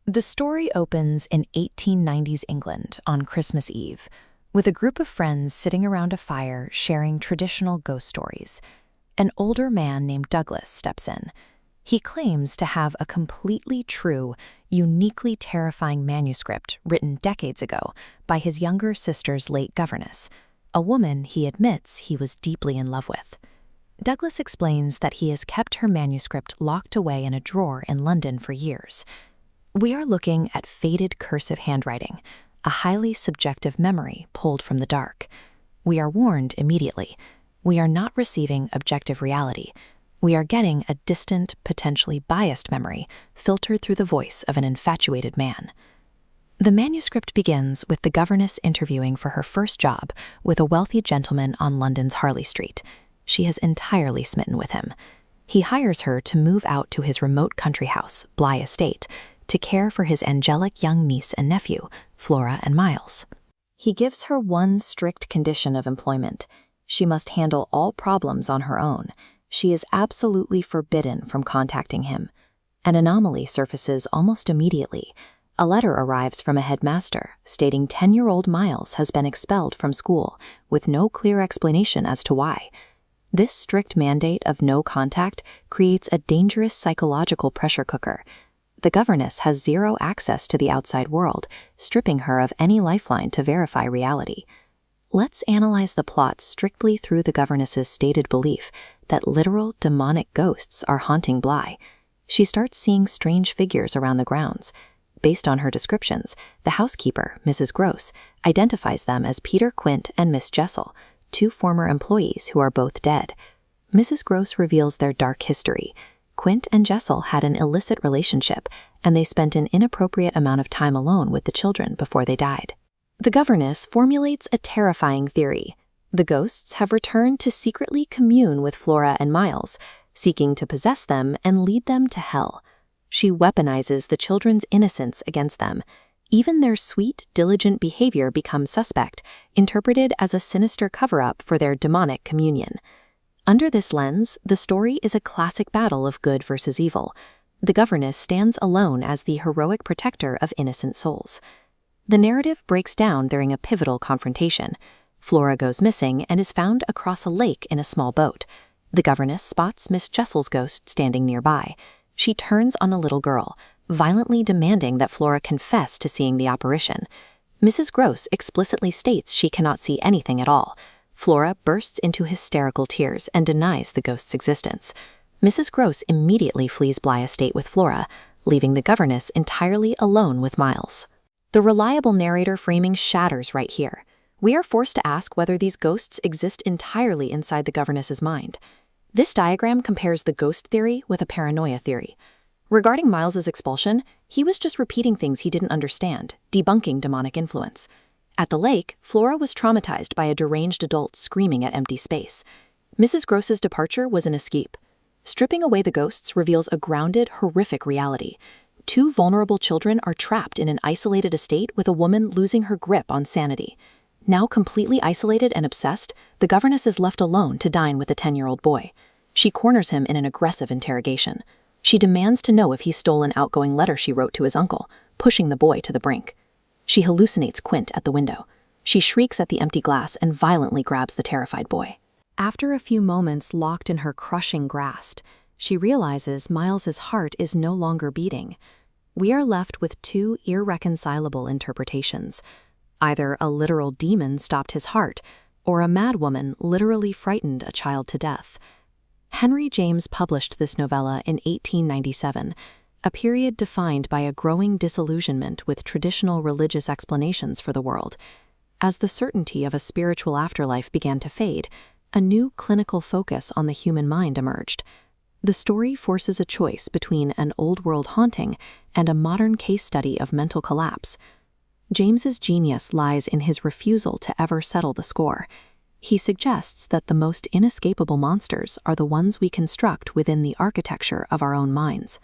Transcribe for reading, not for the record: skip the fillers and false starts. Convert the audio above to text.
The story opens in 1890s England on Christmas Eve, with a group of friends sitting around a fire sharing traditional ghost stories. An older man named Douglas steps in. He claims to have a completely true, uniquely terrifying manuscript written decades ago by his younger sister's late governess, a woman he admits he was deeply in love with. Douglas explains that he has kept her manuscript locked away in a drawer in London for years. We are looking at faded cursive handwriting, a highly subjective memory pulled from the dark. We are warned immediately. We are not receiving objective reality. We are getting a distant, potentially biased memory filtered through the voice of an infatuated man. The manuscript begins with the governess interviewing for her first job with a wealthy gentleman on London's Harley Street. She is entirely smitten with him. He hires her to move out to his remote country house, Bly Estate, to care for his angelic young niece and nephew, Flora and Miles. He gives her one strict condition of employment. She must handle all problems on her own. She is absolutely forbidden from contacting him. An anomaly surfaces almost immediately. A letter arrives from a headmaster stating 10-year-old Miles has been expelled from school, with no clear explanation as to why. This strict mandate of no contact creates a dangerous psychological pressure cooker. The governess has zero access to the outside world, stripping her of any lifeline to verify reality. Let's analyze the plot strictly through the governess's stated belief that literal demonic ghosts are haunting Bly. She starts seeing strange figures around the grounds. Based on her descriptions, the housekeeper, Mrs. Gross, identifies them as Peter Quint and Miss Jessel, two former employees who are both dead. Mrs. Gross reveals their dark history. Quint and Jessel had an illicit relationship, and they spent an inappropriate amount of time alone with the children before they died. The governess formulates a terrifying theory. The ghosts have returned to secretly commune with Flora and Miles, seeking to possess them and lead them to hell. She weaponizes the children's innocence against them. Even their sweet, diligent behavior becomes suspect, interpreted as a sinister cover-up for their demonic communion. Under this lens, the story is a classic battle of good versus evil. The governess stands alone as the heroic protector of innocent souls. The narrative breaks down during a pivotal confrontation. Flora goes missing and is found across a lake in a small boat. The governess spots Miss Jessel's ghost standing nearby. She turns on a little girl, violently demanding that Flora confess to seeing the apparition. Mrs. Gross explicitly states she cannot see anything at all. Flora bursts into hysterical tears and denies the ghost's existence. Mrs. Gross immediately flees Bly Estate with Flora, leaving the governess entirely alone with Miles. The reliable narrator framing shatters right here. We are forced to ask whether these ghosts exist entirely inside the governess's mind. This diagram compares the ghost theory with a paranoia theory. Regarding Miles's expulsion, he was just repeating things he didn't understand, debunking demonic influence. At the lake, Flora was traumatized by a deranged adult screaming at empty space. Mrs. Gross's departure was an escape. Stripping away the ghosts reveals a grounded, horrific reality. Two vulnerable children are trapped in an isolated estate with a woman losing her grip on sanity. Now completely isolated and obsessed, the governess is left alone to dine with the 10-year-old boy. She corners him in an aggressive interrogation. She demands to know if he stole an outgoing letter she wrote to his uncle, pushing the boy to the brink. She hallucinates Quint at the window. She shrieks at the empty glass and violently grabs the terrified boy. After a few moments locked in her crushing grasp, she realizes Miles's heart is no longer beating. We are left with two irreconcilable interpretations. Either a literal demon stopped his heart, or a madwoman literally frightened a child to death. Henry James published this novella in 1897, a period defined by a growing disillusionment with traditional religious explanations for the world. As the certainty of a spiritual afterlife began to fade, a new clinical focus on the human mind emerged. The story forces a choice between an old-world haunting and a modern case study of mental collapse. James's genius lies in his refusal to ever settle the score. He suggests that the most inescapable monsters are the ones we construct within the architecture of our own minds.